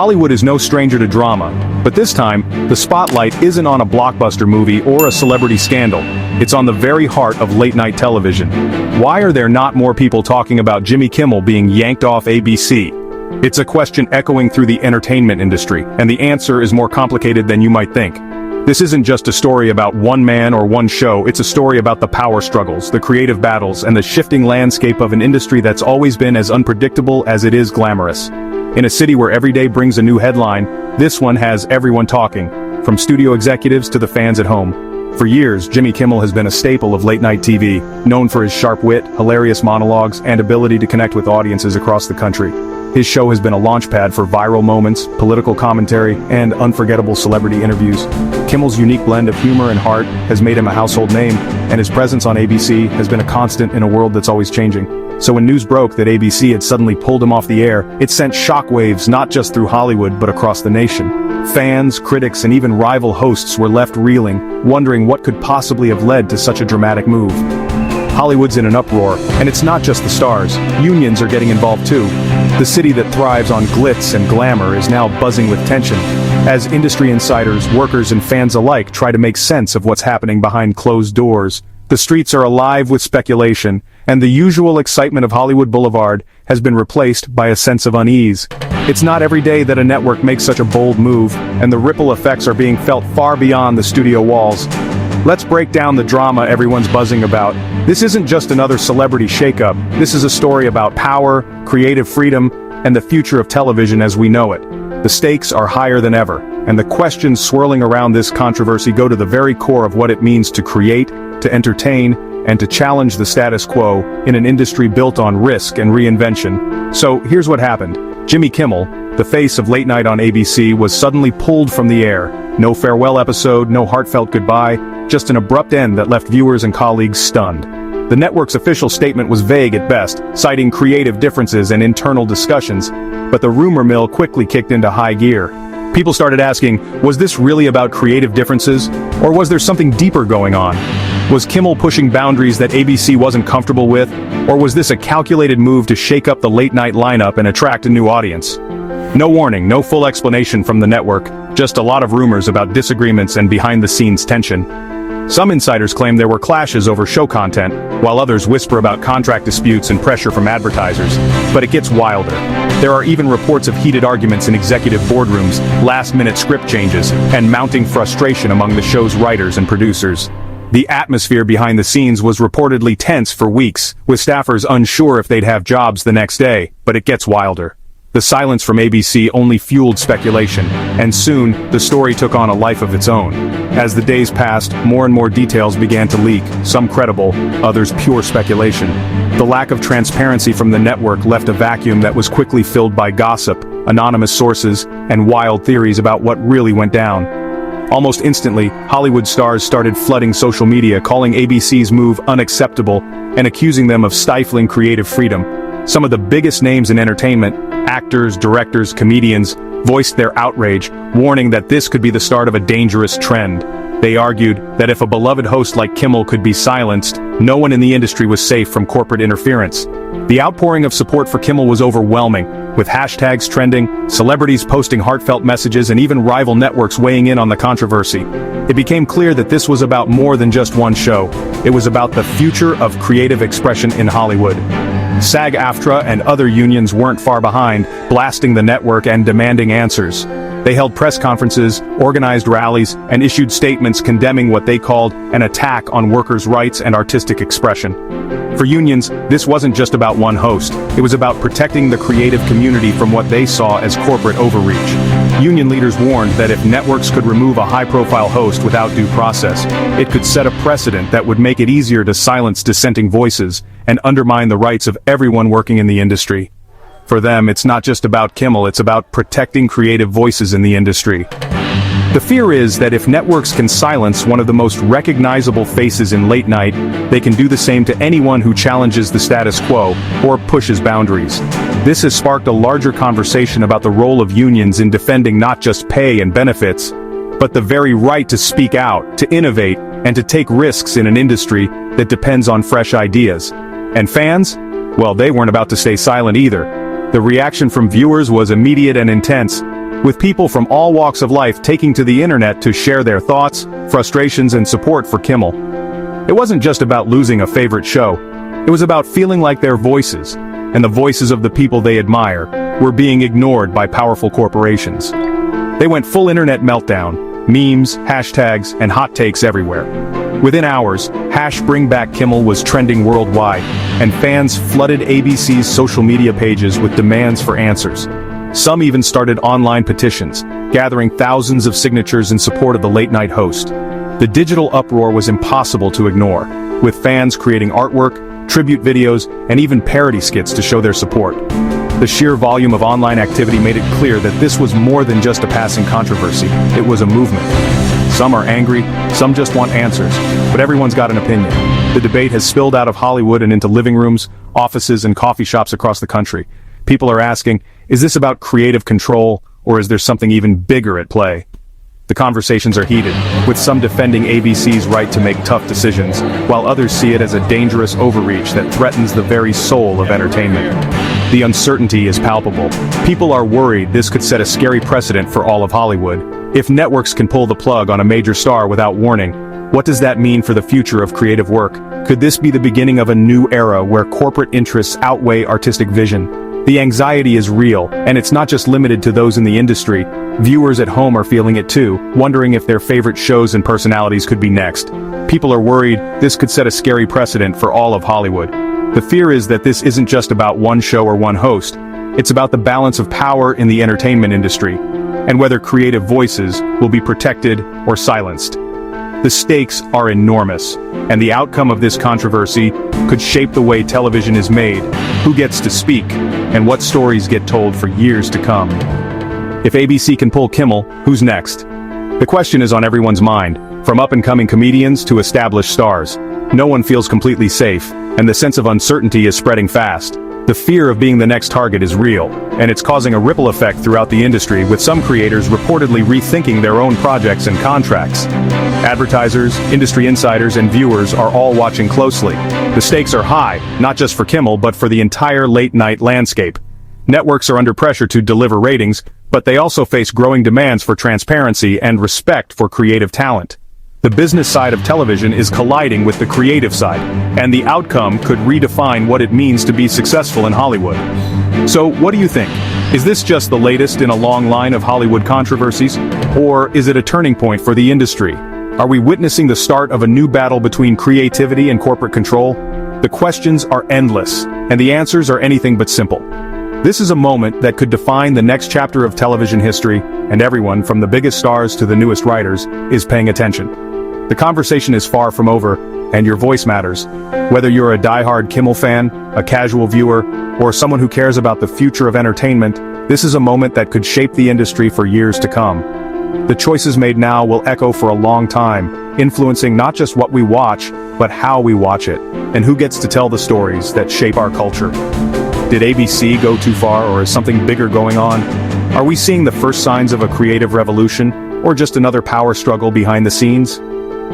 Hollywood is no stranger to drama, but this time, the spotlight isn't on a blockbuster movie or a celebrity scandal. It's on the very heart of late-night television. Why are there not more people talking about Jimmy Kimmel being yanked off ABC? It's a question echoing through the entertainment industry, and the answer is more complicated than you might think. This isn't just a story about one man or one show, it's a story about the power struggles, the creative battles, and the shifting landscape of an industry that's always been as unpredictable as it is glamorous. In a city where every day brings a new headline, this one has everyone talking, from studio executives to the fans at home. For years, Jimmy Kimmel has been a staple of late-night TV, known for his sharp wit, hilarious monologues, and ability to connect with audiences across the country. His show has been a launchpad for viral moments, political commentary, and unforgettable celebrity interviews. Kimmel's unique blend of humor and heart has made him a household name, and his presence on ABC has been a constant in a world that's always changing. So when news broke that ABC had suddenly pulled him off the air, it sent shockwaves not just through Hollywood but across the nation. Fans, critics, and even rival hosts were left reeling, wondering what could possibly have led to such a dramatic move. Hollywood's in an uproar, and it's not just the stars. Unions are getting involved too. The city that thrives on glitz and glamour is now buzzing with tension, as industry insiders, workers, and fans alike try to make sense of what's happening behind closed doors. The streets are alive with speculation, and the usual excitement of Hollywood Boulevard has been replaced by a sense of unease. It's not every day that a network makes such a bold move, and the ripple effects are being felt far beyond the studio walls. Let's break down the drama everyone's buzzing about. This isn't just another celebrity shakeup. This is a story about power, creative freedom, and the future of television as we know it. The stakes are higher than ever, and the questions swirling around this controversy go to the very core of what it means to create, to entertain, and to challenge the status quo in an industry built on risk and reinvention. So here's what happened. Jimmy Kimmel, the face of late night on ABC, was suddenly pulled from the air. No farewell episode, no heartfelt goodbye, just an abrupt end that left viewers and colleagues stunned. The network's official statement was vague at best, citing creative differences and internal discussions, but the rumor mill quickly kicked into high gear. People started asking, was this really about creative differences, or was there something deeper going on? Was Kimmel pushing boundaries that ABC wasn't comfortable with, or was this a calculated move to shake up the late-night lineup and attract a new audience? No warning, no full explanation from the network, just a lot of rumors about disagreements and behind-the-scenes tension. Some insiders claim there were clashes over show content, while others whisper about contract disputes and pressure from advertisers. But it gets wilder. There are even reports of heated arguments in executive boardrooms, last-minute script changes, and mounting frustration among the show's writers and producers. The atmosphere behind the scenes was reportedly tense for weeks, with staffers unsure if they'd have jobs the next day, but it gets wilder. The silence from ABC only fueled speculation, and soon, the story took on a life of its own. As the days passed, more and more details began to leak, some credible, others pure speculation. The lack of transparency from the network left a vacuum that was quickly filled by gossip, anonymous sources, and wild theories about what really went down. Almost instantly, Hollywood stars started flooding social media, calling ABC's move unacceptable and accusing them of stifling creative freedom. Some of the biggest names in entertainment, actors, directors, comedians, voiced their outrage, warning that this could be the start of a dangerous trend. They argued that if a beloved host like Kimmel could be silenced, no one in the industry was safe from corporate interference. The outpouring of support for Kimmel was overwhelming, with hashtags trending, celebrities posting heartfelt messages, and even rival networks weighing in on the controversy. It became clear that this was about more than just one show. It was about the future of creative expression in Hollywood. SAG-AFTRA and other unions weren't far behind, blasting the network and demanding answers. They held press conferences, organized rallies, and issued statements condemning what they called an attack on workers' rights and artistic expression. For unions, this wasn't just about one host. It was about protecting the creative community from what they saw as corporate overreach. Union leaders warned that if networks could remove a high-profile host without due process, it could set a precedent that would make it easier to silence dissenting voices and undermine the rights of everyone working in the industry. For them, it's not just about Kimmel, it's about protecting creative voices in the industry. The fear is that if networks can silence one of the most recognizable faces in late night, they can do the same to anyone who challenges the status quo or pushes boundaries. This has sparked a larger conversation about the role of unions in defending not just pay and benefits, but the very right to speak out, to innovate, and to take risks in an industry that depends on fresh ideas. And fans? Well, they weren't about to stay silent either. The reaction from viewers was immediate and intense. with people from all walks of life taking to the internet to share their thoughts, frustrations, and support for Kimmel. It wasn't just about losing a favorite show. It was about feeling like their voices, and the voices of the people they admire, were being ignored by powerful corporations. They went full internet meltdown, memes, hashtags, and hot takes everywhere. Within hours, #BringBackKimmel was trending worldwide, and fans flooded ABC's social media pages with demands for answers. Some even started online petitions, gathering thousands of signatures in support of the late-night host. The digital uproar was impossible to ignore, with fans creating artwork, tribute videos, and even parody skits to show their support. The sheer volume of online activity made it clear that this was more than just a passing controversy, it was a movement. Some are angry, some just want answers, but everyone's got an opinion. The debate has spilled out of Hollywood and into living rooms, offices, and coffee shops across the country. People are asking, is this about creative control, or is there something even bigger at play? The conversations are heated, with some defending ABC's right to make tough decisions, while others see it as a dangerous overreach that threatens the very soul of entertainment. The uncertainty is palpable. People are worried this could set a scary precedent for all of Hollywood. If networks can pull the plug on a major star without warning, what does that mean for the future of creative work? Could this be the beginning of a new era where corporate interests outweigh artistic vision? The anxiety is real, and it's not just limited to those in the industry. Viewers at home are feeling it too, wondering if their favorite shows and personalities could be next. People are worried this could set a scary precedent for all of Hollywood. The fear is that this isn't just about one show or one host. It's about the balance of power in the entertainment industry, and whether creative voices will be protected or silenced. The stakes are enormous, and the outcome of this controversy could shape the way television is made, who gets to speak, and what stories get told for years to come. If ABC can pull Kimmel, who's next? The question is on everyone's mind, from up-and-coming comedians to established stars. No one feels completely safe, and the sense of uncertainty is spreading fast. The fear of being the next target is real, and it's causing a ripple effect throughout the industry, with some creators reportedly rethinking their own projects and contracts. Advertisers, industry insiders, and viewers are all watching closely. The stakes are high, not just for Kimmel but for the entire late-night landscape. Networks are under pressure to deliver ratings, but they also face growing demands for transparency and respect for creative talent. The business side of television is colliding with the creative side, and the outcome could redefine what it means to be successful in Hollywood. So, what do you think? Is this just the latest in a long line of Hollywood controversies? Or is it a turning point for the industry? Are we witnessing the start of a new battle between creativity and corporate control? The questions are endless, and the answers are anything but simple. This is a moment that could define the next chapter of television history, and everyone, from the biggest stars to the newest writers, is paying attention. The conversation is far from over, and your voice matters. Whether you're a die-hard Kimmel fan, a casual viewer, or someone who cares about the future of entertainment, this is a moment that could shape the industry for years to come. The choices made now will echo for a long time, influencing not just what we watch, but how we watch it, and who gets to tell the stories that shape our culture. Did ABC go too far, or is something bigger going on? Are we seeing the first signs of a creative revolution, or just another power struggle behind the scenes?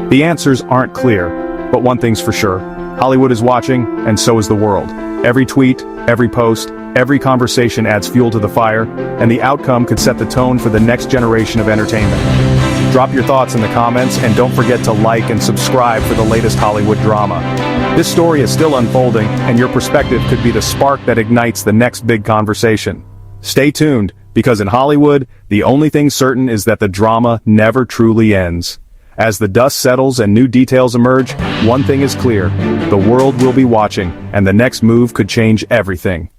The answers aren't clear, but one thing's for sure. Hollywood is watching, and so is the world. Every tweet, every post, every conversation adds fuel to the fire, and the outcome could set the tone for the next generation of entertainment. Drop your thoughts in the comments, and don't forget to like and subscribe for the latest Hollywood drama. This story is still unfolding, and your perspective could be the spark that ignites the next big conversation. Stay tuned, because in Hollywood, the only thing certain is that the drama never truly ends. As the dust settles and new details emerge, one thing is clear: the world will be watching, and the next move could change everything.